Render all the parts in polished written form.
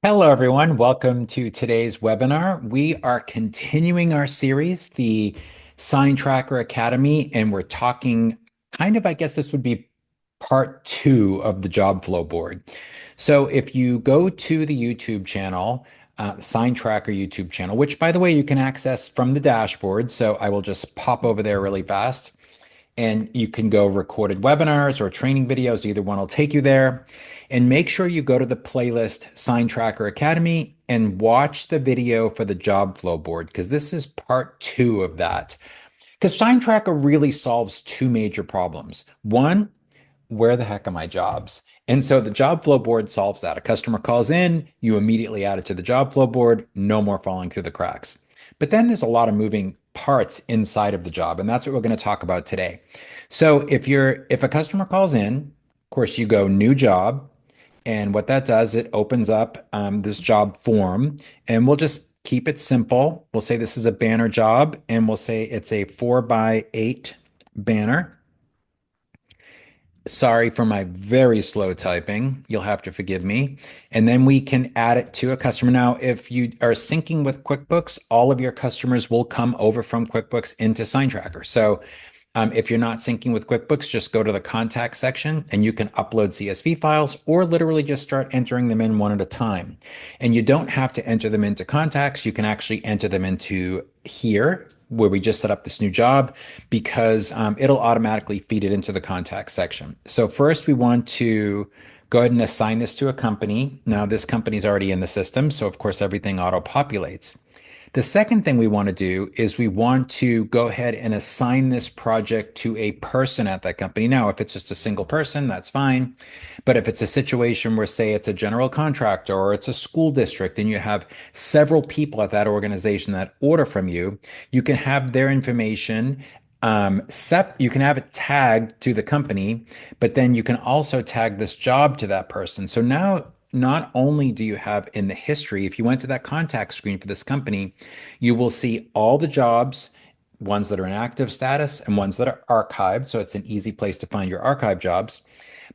Hello, everyone. Welcome to today's webinar. We are continuing our series, the SignTracker Academy, and we're talking I guess this would be part two of the JobFlow board. So if you go to the YouTube channel, the SignTracker YouTube channel, which by the way, you can access from the dashboard. So I will just pop over there really fast. And you can go recorded webinars or training videos, either one will take you there. And make sure you go to the playlist SignTracker Academy and watch the video for the JobFlow board, because this is part two of that. Because SignTracker really solves two major problems. One, where the heck are my jobs? And so the JobFlow board solves that. A customer calls in, you immediately add it to the JobFlow board, no more falling through the cracks. But then there's a lot of moving parts inside of the job, and that's what we're going to talk about today. So if a customer calls in, of course, you go new job, and what that does, it opens up this job form, and we'll just keep it simple. We'll say this is a banner job, and we'll say it's a 4x8 banner. Sorry for my very slow typing. You'll have to forgive me. And then we can add it to a customer. Now, if you are syncing with QuickBooks, all of your customers will come over from QuickBooks into SignTracker. So if you're not syncing with QuickBooks, just go to the contact section and you can upload CSV files or literally just start entering them in one at a time. And you don't have to enter them into contacts. You can actually enter them into here where we just set up this new job, because it'll automatically feed it into the contact section. So first we want to go ahead and assign this to a company. Now this company is already in the system, so of course everything auto-populates. The second thing we want to do is we want to go ahead and assign this project to a person at that company. Now, if it's just a single person, that's fine. But if it's a situation where, say, it's a general contractor or it's a school district and you have several people at that organization that order from you, you can have their information. You can have it tagged to the company, but then you can also tag this job to that person. So now not only do you have in the history, if you went to that contact screen for this company, you will see all the jobs, ones that are in active status and ones that are archived. So it's an easy place to find your archive jobs.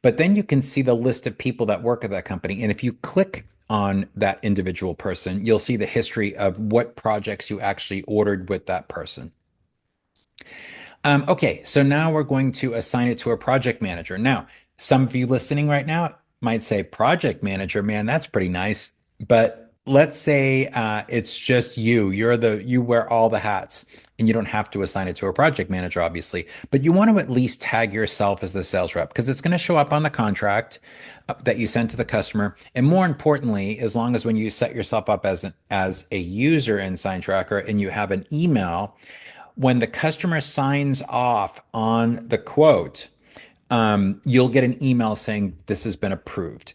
But then you can see the list of people that work at that company. And if you click on that individual person, you'll see the history of what projects you actually ordered with that person. Okay, so now we're going to assign it to a project manager. Now, some of you listening right now might say, project manager, man, that's pretty nice. But let's say it's just you. You wear all the hats, and you don't have to assign it to a project manager, obviously. But you want to at least tag yourself as the sales rep, because it's going to show up on the contract that you send to the customer. And more importantly, as long as when you set yourself up as a user in SignTracker and you have an email, when the customer signs off on the quote, you'll get an email saying this has been approved.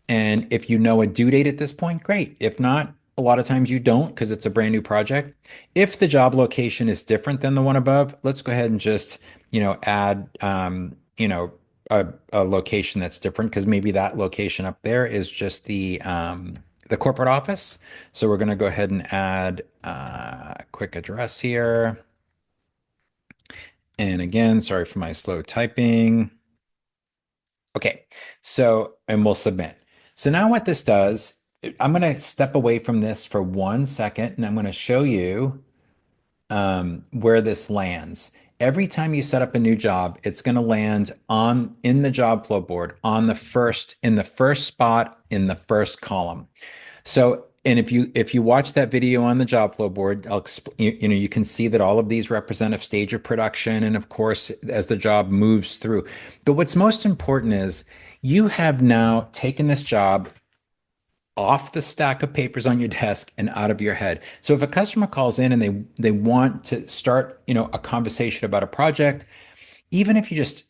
And if you know a due date at this point, great. If not, a lot of times you don't, because it's a brand new project. If the job location is different than the one above, let's go ahead and just, add, a location that's different, because maybe that location up there is just the corporate office. So we're going to go ahead and add a quick address here. And again, sorry for my slow typing. Okay, and we'll submit. So now what this does, I'm going to step away from this for 1 second, and I'm going to show you where this lands. Every time you set up a new job, it's going to land in the job flow board in the first spot in the first column. So, and if you watch that video on the JobFlow board, you can see that all of these represent a stage of production, and of course, as the job moves through. But what's most important is you have now taken this job off the stack of papers on your desk and out of your head. So if a customer calls in and they want to start, a conversation about a project, even if you just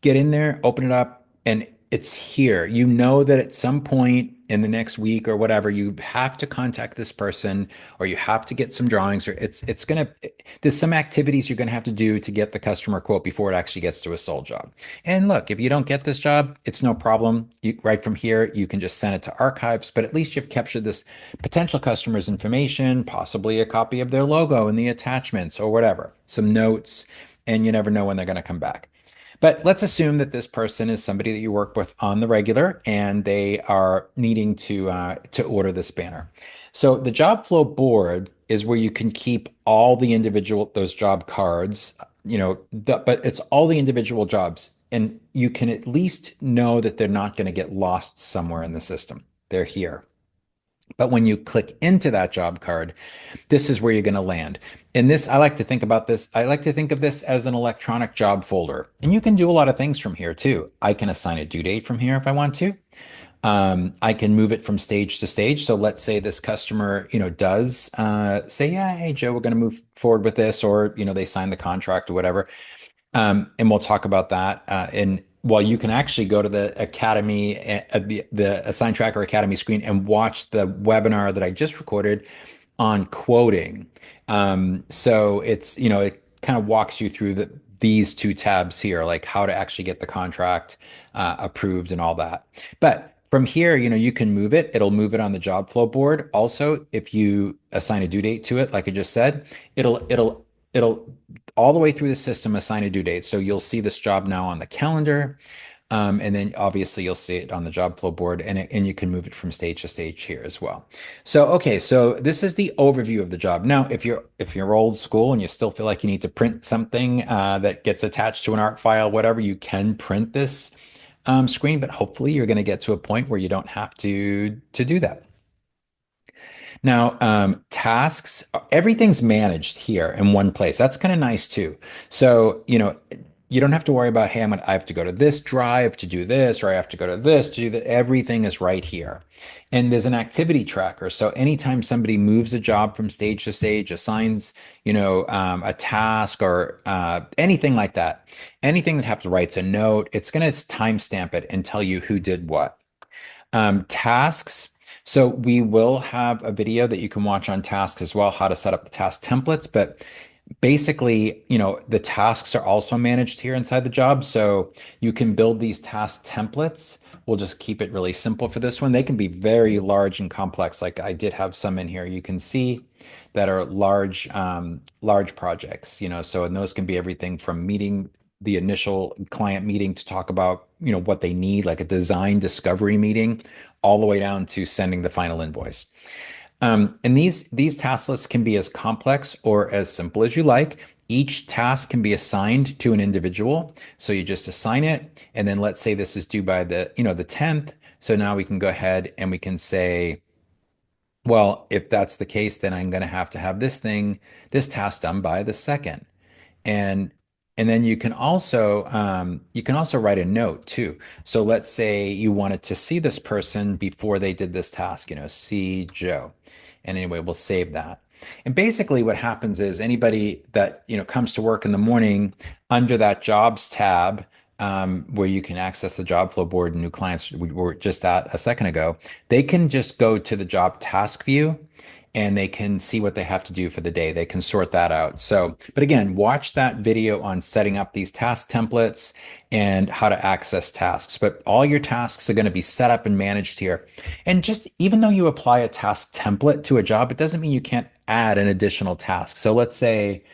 get in there, open it up, and it's here. You know that at some point in the next week or whatever, you have to contact this person, or you have to get some drawings, or there's some activities you're gonna have to do to get the customer quote before it actually gets to a sold job. And look, if you don't get this job, it's no problem. Right from here, you can just send it to archives, but at least you've captured this potential customer's information, possibly a copy of their logo and the attachments or whatever, some notes, and you never know when they're gonna come back. But let's assume that this person is somebody that you work with on the regular and they are needing to order this banner. So the job flow board is where you can keep all the individual those job cards, but it's all the individual jobs. And you can at least know that they're not going to get lost somewhere in the system. They're here. But when you click into that job card, this is where you're going to land. And this, I like to think about this. I like to think of this as an electronic job folder. And you can do a lot of things from here too. I can assign a due date from here if I want to. I can move it from stage to stage. So let's say this customer, does say, yeah, hey, Joe, we're going to move forward with this, or, they sign the contract or whatever. And we'll talk about that. And well, you can actually go to the Academy, the SignTracker Academy screen and watch the webinar that I just recorded on quoting. So it kind of walks you through these two tabs here, like how to actually get the contract approved and all that. But from here, you can move it. It'll move it on the job flow board. Also, if you assign a due date to it, like I just said, it'll all the way through the system assign a due date. So you'll see this job now on the calendar. And then obviously you'll see it on the job flow board and you can move it from stage to stage here as well. So, okay, so this is the overview of the job. Now, if you're old school and you still feel like you need to print something that gets attached to an art file, whatever, you can print this screen, but hopefully you're going to get to a point where you don't have to do that. Now, tasks, everything's managed here in one place. That's kind of nice too. So, you don't have to worry about, hey, I have to go to this drive to do this, or I have to go to this to do that. Everything is right here. And there's an activity tracker. So anytime somebody moves a job from stage to stage, assigns, a task or anything like that, anything that happens, writes a note, it's going to timestamp it and tell you who did what. Tasks. So we will have a video that you can watch on tasks as well, how to set up the task templates. But basically, the tasks are also managed here inside the job. So you can build these task templates. We'll just keep it really simple for this one. They can be very large and complex. Like I did have some in here you can see that are large projects, so, and those can be everything from meeting the initial client meeting to talk about, what they need, like a design discovery meeting, all the way down to sending the final invoice. And these task lists can be as complex or as simple as you like. Each task can be assigned to an individual. So you just assign it, and then let's say this is due by the 10th. So now we can go ahead and we can say, well, if that's the case, then I'm going to have this task done by the second. And and then you can also write a note too. So let's say you wanted to see this person before they did this task, see Joe. And anyway, we'll save that. And basically what happens is anybody that, comes to work in the morning under that jobs tab, where you can access the job flow board and new clients we were just at a second ago, they can just go to the job task view and they can see what they have to do for the day. They can sort that out. So, but again, watch that video on setting up these task templates and how to access tasks. But all your tasks are going to be set up and managed here. And just even though you apply a task template to a job, it doesn't mean you can't add an additional task. So let's say,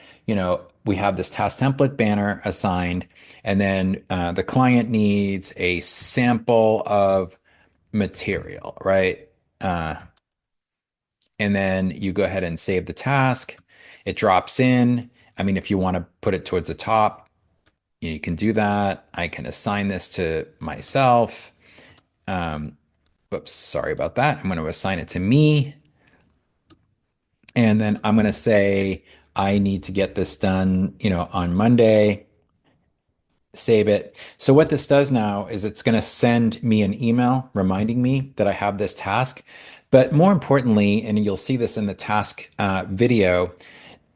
we have this task template banner assigned, and then the client needs a sample of material, right? And then you go ahead and save the task. It drops in. I mean, if you want to put it towards the top, you can do that. I can assign this to myself. Um, Oops, sorry about that. I'm going to assign it to me. And then I'm going to say, I need to get this done, on Monday. Save it. So what this does now is it's going to send me an email reminding me that I have this task. But more importantly, and you'll see this in the task video,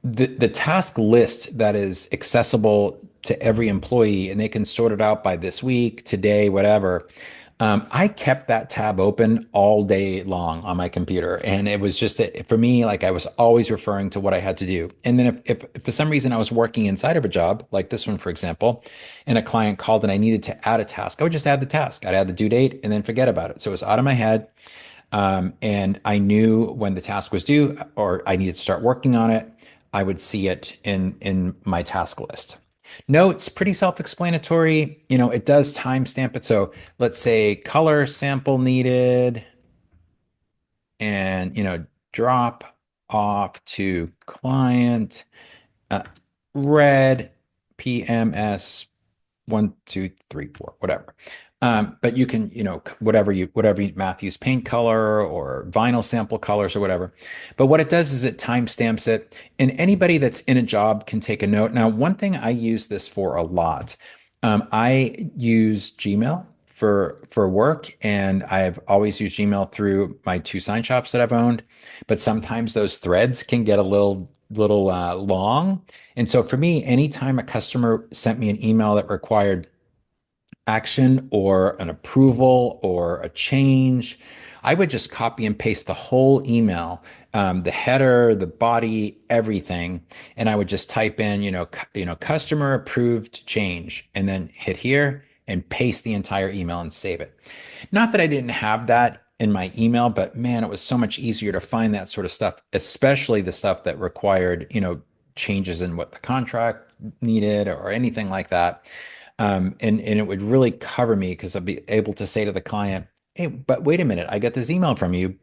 the task list that is accessible to every employee, and they can sort it out by this week, today, whatever. I kept that tab open all day long on my computer, and it was just for me, like I was always referring to what I had to do. And then if for some reason I was working inside of a job, like this one, for example, and a client called and I needed to add a task, I would just add the task. I'd add the due date and then forget about it. So it was out of my head. And I knew when the task was due or I needed to start working on it, I would see it in my task list. Notes, pretty self-explanatory. It does timestamp it. So let's say color sample needed and, drop off to client, uh, red PMS 1, 2, 3, 4, whatever. But you can, whatever Matthews paint color or vinyl sample colors or whatever. But what it does is it timestamps it, and anybody that's in a job can take a note. Now, one thing I use this for a lot, I use Gmail for work, and I've always used Gmail through my two sign shops that I've owned. But sometimes those threads can get a little long. And so for me, anytime a customer sent me an email that required action or an approval or a change, I would just copy and paste the whole email, the header, the body, everything, and I would just type in, customer approved change, and then hit here and paste the entire email and save it. Not that I didn't have that in my email, but man, it was so much easier to find that sort of stuff, especially the stuff that required, changes in what the contract needed or anything like that. And it would really cover me because I'd be able to say to the client, hey, but wait a minute, I got this email from you,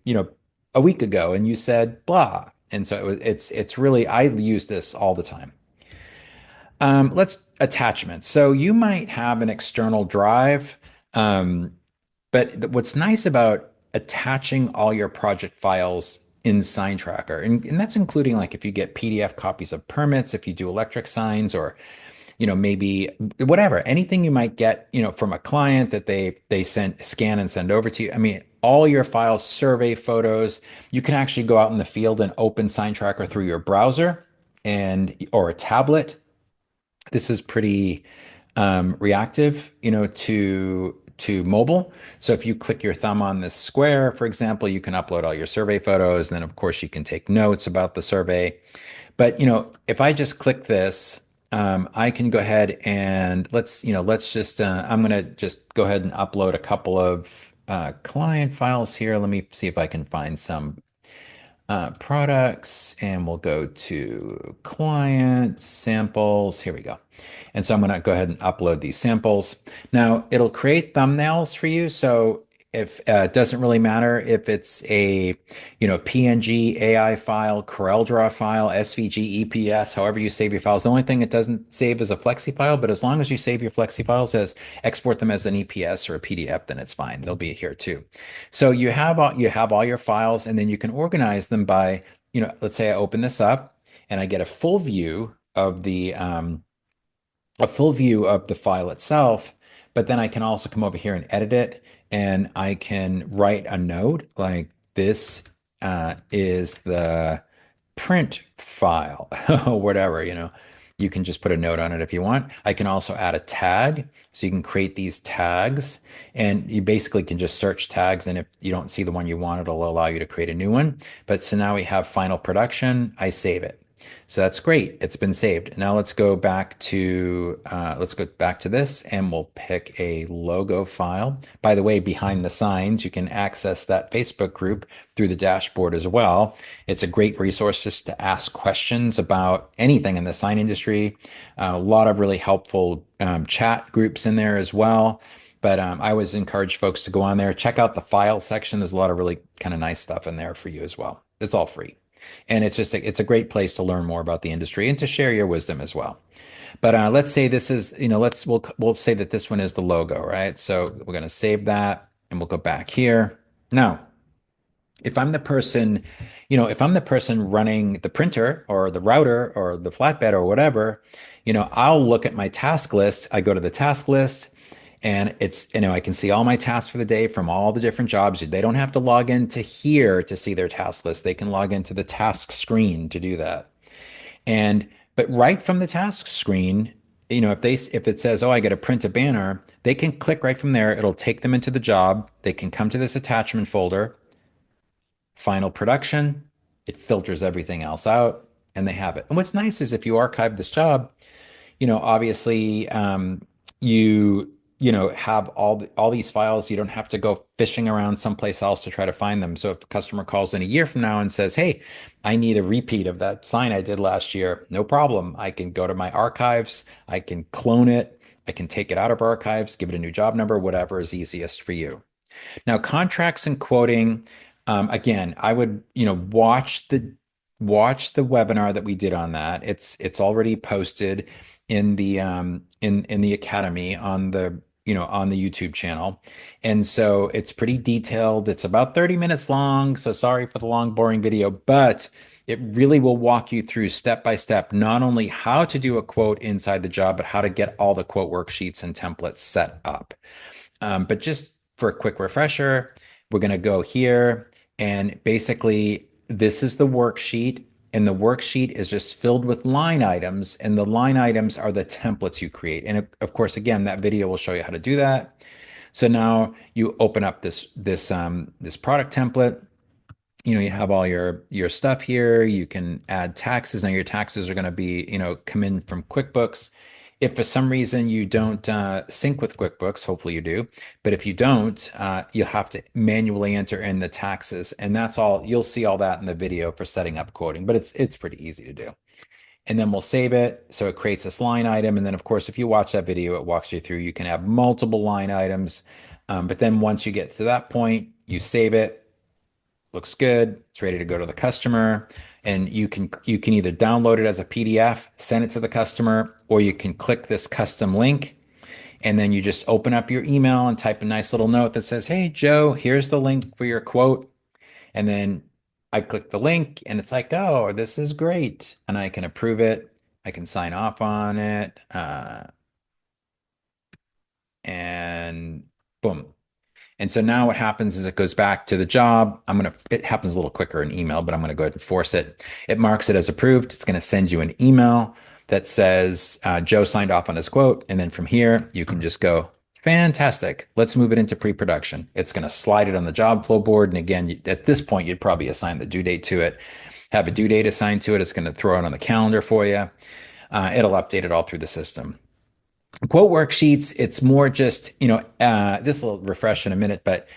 a week ago, and you said blah. And so it's really, I use this all the time. Let's attachments. So you might have an external drive, but what's nice about attaching all your project files in SignTracker, and that's including like if you get PDF copies of permits, if you do electric signs, or maybe whatever, anything you might get, from a client that they scan and send over to you. I mean, all your files, survey photos, you can actually go out in the field and open SignTracker through your browser and or a tablet. This is pretty reactive, to mobile. So if you click your thumb on this square, for example, you can upload all your survey photos. And then of course you can take notes about the survey. But if I just click this, I can go ahead and let's just I'm gonna just go ahead and upload a couple of client files here. Let me see if I can find some products, and we'll go to client samples. Here we go. And so I'm going to go ahead and upload these samples. Now it'll create thumbnails for you. So if it doesn't really matter if it's a PNG AI file, CorelDRAW file, SVG, EPS, however you save your files. The only thing it doesn't save is a flexi file, but as long as you save your flexi files as export them as an EPS or a PDF, then it's fine. They'll be here too. So you have all your files, and then you can organize them by, let's say I open this up and I get a full view of the file itself, but then I can also come over here and edit it, and I can write a note like this is the print file or whatever, you can just put a note on it if you want. I can also add a tag. So you can create these tags, and you basically can just search tags. And if you don't see the one you want, it'll allow you to create a new one. But so now we have final production. I save it. So that's great. It's been saved. Now let's go back to this, and we'll pick a logo file. By the way, behind the signs, you can access that Facebook group through the dashboard as well. It's a great resource just to ask questions about anything in the sign industry. A lot of really helpful chat groups in there as well. But I always encourage folks to go on there, check out the file section. There's a lot of really kind of nice stuff in there for you as well. It's all free. And it's a great place to learn more about the industry and to share your wisdom as well. But let's say this is, we'll say that this one is the logo, right? So we're going to save that, and we'll go back here. Now, if I'm the person running the printer or the router or the flatbed or whatever, I'll look at my task list. I go to the task list, and I can see all my tasks for the day from all the different jobs. They don't have to log into here to see their task list. They can log into the task screen to do that. But right from the task screen, if it says, oh, I got to print a banner, they can click right from there. It'll take them into the job. They can come to this attachment folder, final production. It filters everything else out, and they have it. And what's nice is if you archive this job, obviously, you have all these files. You don't have to go fishing around someplace else to try to find them. So if a customer calls in a year from now and says, "Hey, I need a repeat of that sign I did last year," no problem. I can go to my archives, I can clone it, I can take it out of archives, give it a new job number, whatever is easiest for you. Now, contracts and quoting, again, I would, watch the webinar that we did on that. It's already posted in the Academy on the YouTube channel. And so it's pretty detailed. It's about 30 minutes long. So sorry for the long, boring video, but it really will walk you through step by step, not only how to do a quote inside the job, but how to get all the quote worksheets and templates set up. But just for a quick refresher, we're going to go here and basically this is the worksheet. And the worksheet is just filled with line items, and the line items are the templates you create. And of course, again, that video will show you how to do that. So now you open up this product template. You have all your stuff here. You can add taxes. Now your taxes are going to be, come in from QuickBooks. If for some reason you don't sync with QuickBooks, hopefully you do, but if you don't, you'll have to manually enter in the taxes, and that's all. You'll see all that in the video for setting up quoting, but it's pretty easy to do. And then we'll save it. So it creates this line item. And then, of course, if you watch that video, it walks you through. You can have multiple line items. But then once you get to that point, you save it. Looks good. It's ready to go to the customer. And you can either download it as a PDF, send it to the customer, or you can click this custom link. And then you just open up your email and type a nice little note that says, "Hey, Joe, here's the link for your quote." And then I click the link and it's like, "Oh, this is great." And I can approve it. I can sign off on it. And boom. And so now what happens is it goes back to the job. It happens a little quicker in email, but I'm going to go ahead and force it. It marks it as approved. It's going to send you an email that says Joe signed off on his quote. And then from here, you can just go, "Fantastic. Let's move it into pre-production." It's going to slide it on the JobFlow board. And again, at this point, you'd probably assign the due date to it, have a due date assigned to it. It's going to throw it on the calendar for you. It'll update it all through the system. Quote worksheets, it's more just, this will refresh in a minute, but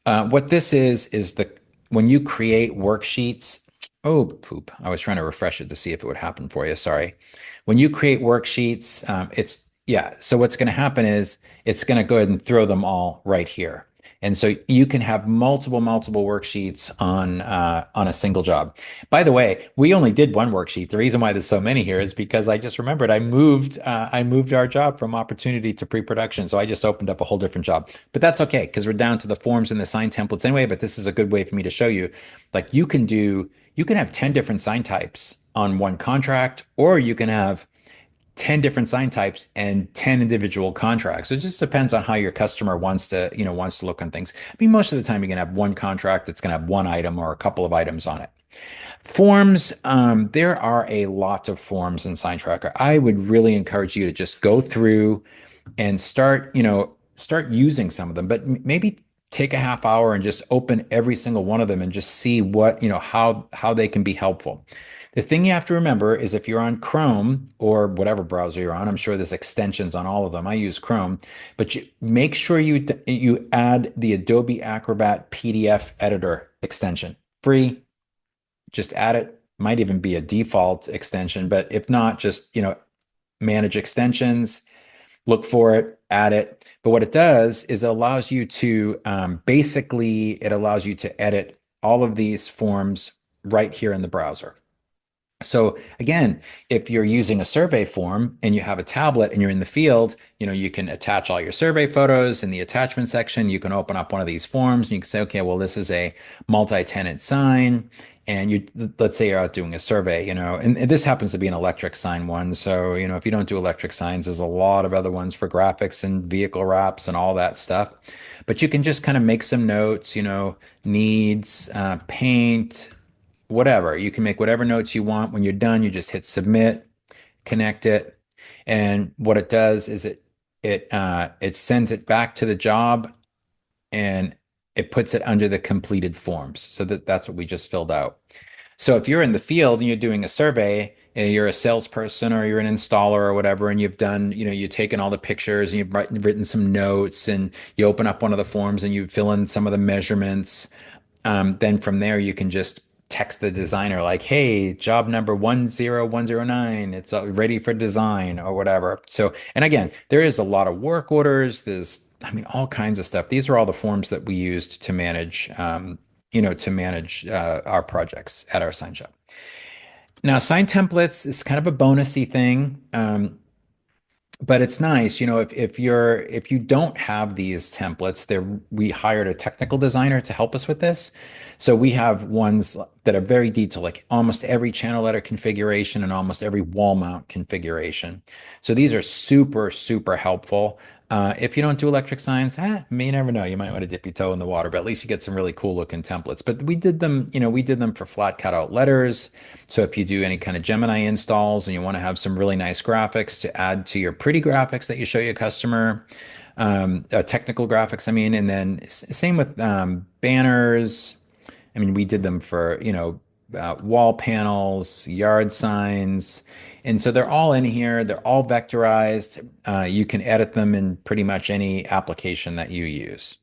what this is the when you create worksheets, oh, poop. I was trying to refresh it to see if it would happen for you. Sorry. When you create worksheets, yeah. So what's going to happen is it's going to go ahead and throw them all right here. And so you can have multiple worksheets on a single job. By the way, we only did one worksheet. The reason why there's so many here is because I just remembered I moved our job from opportunity to pre-production. So I just opened up a whole different job. But that's okay because we're down to the forms and the sign templates anyway. But this is a good way for me to show you, like you can have 10 different sign types on one contract, or you can have 10 different sign types and 10 individual contracts. So it just depends on how your customer wants to look on things. I mean, most of the time you're going to have one contract that's going to have one item or a couple of items on it. Forms, there are a lot of forms in SignTracker. I would really encourage you to just go through and start using some of them, but maybe take a half hour and just open every single one of them and just see how they can be helpful. The thing you have to remember is if you're on Chrome or whatever browser you're on, I'm sure there's extensions on all of them. I use Chrome, but make sure you add the Adobe Acrobat PDF editor extension. Free, just add it. Might even be a default extension, but if not, just manage extensions, look for it, add it. But what it does is it allows you to edit all of these forms right here in the browser. So again, if you're using a survey form and you have a tablet and you're in the field, you can attach all your survey photos in the attachment section. You can open up one of these forms and you can say, "Okay, well, this is a multi-tenant sign." And let's say you're out doing a survey, and this happens to be an electric sign one. So, if you don't do electric signs, there's a lot of other ones for graphics and vehicle wraps and all that stuff. But you can just kind of make some notes, needs, paint, whatever. You can make whatever notes you want. When you're done, you just hit submit, connect it. And what it does is it sends it back to the job and it puts it under the completed forms. So that's what we just filled out. So if you're in the field and you're doing a survey you're a salesperson or you're an installer or whatever, and you've done, you've taken all the pictures and you've written some notes, and you open up one of the forms and you fill in some of the measurements. Then from there, you can just text the designer like, "Hey, job number 10109, it's ready for design," or whatever. So, and again, there is a lot of work orders. I mean, all kinds of stuff. These are all the forms that we used to manage, our projects at our sign shop. Now, sign templates is kind of a bonusy thing. But it's nice, if you don't have these templates, there we hired a technical designer to help us with this. So we have ones that are very detailed, like almost every channel letter configuration and almost every wall mount configuration. So these are super, super helpful. If you don't do electric signs, may never know. You might want to dip your toe in the water, but at least you get some really cool looking templates. But we did them for flat cutout letters. So if you do any kind of Gemini installs and you want to have some really nice graphics to add to your pretty graphics that you show your customer, technical graphics, I mean, and then same with banners. I mean, we did them for, wall panels, yard signs. And so they're all in here. They're all vectorized. You can edit them in pretty much any application that you use.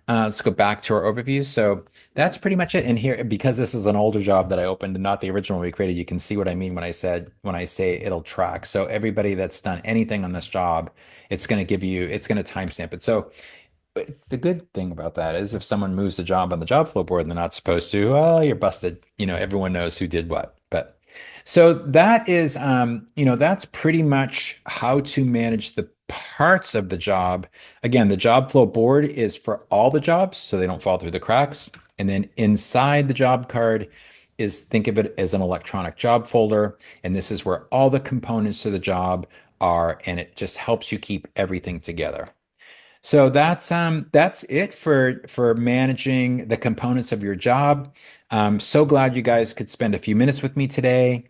Let's go back to our overview. So that's pretty much it. And here, because this is an older job that I opened and not the original one we created, you can see what I mean when I say it'll track. So everybody that's done anything on this job, it's going to timestamp it. So the good thing about that is if someone moves the job on the job flow board and they're not supposed to, well, you're busted. Everyone knows who did what. But so that's pretty much how to manage the parts of the job. Again, the job flow board is for all the jobs so they don't fall through the cracks. And then inside the job card think of it as an electronic job folder. And this is where all the components to the job are, and it just helps you keep everything together. So that's it for managing the components of your job. I'm so glad you guys could spend a few minutes with me today.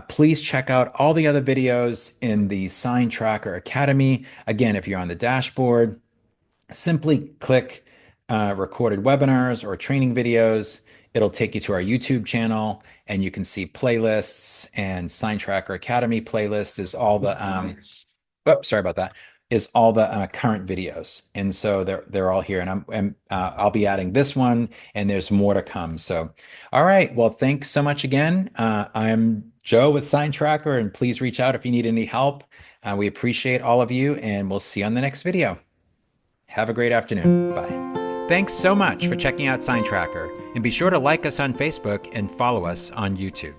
Please check out all the other videos in the SignTracker Academy. Again, if you're on the dashboard, simply click recorded webinars or training videos. It'll take you to our YouTube channel, and you can see playlists, and SignTracker Academy playlist is all the sorry about that, is all the current videos. And so they're all here, and I'll be adding this one, and there's more to come. So, all right. Well, thanks so much again. I'm Joe with SignTracker, and please reach out if you need any help. We appreciate all of you, and we'll see you on the next video. Have a great afternoon. Bye. Thanks so much for checking out SignTracker, and be sure to like us on Facebook and follow us on YouTube.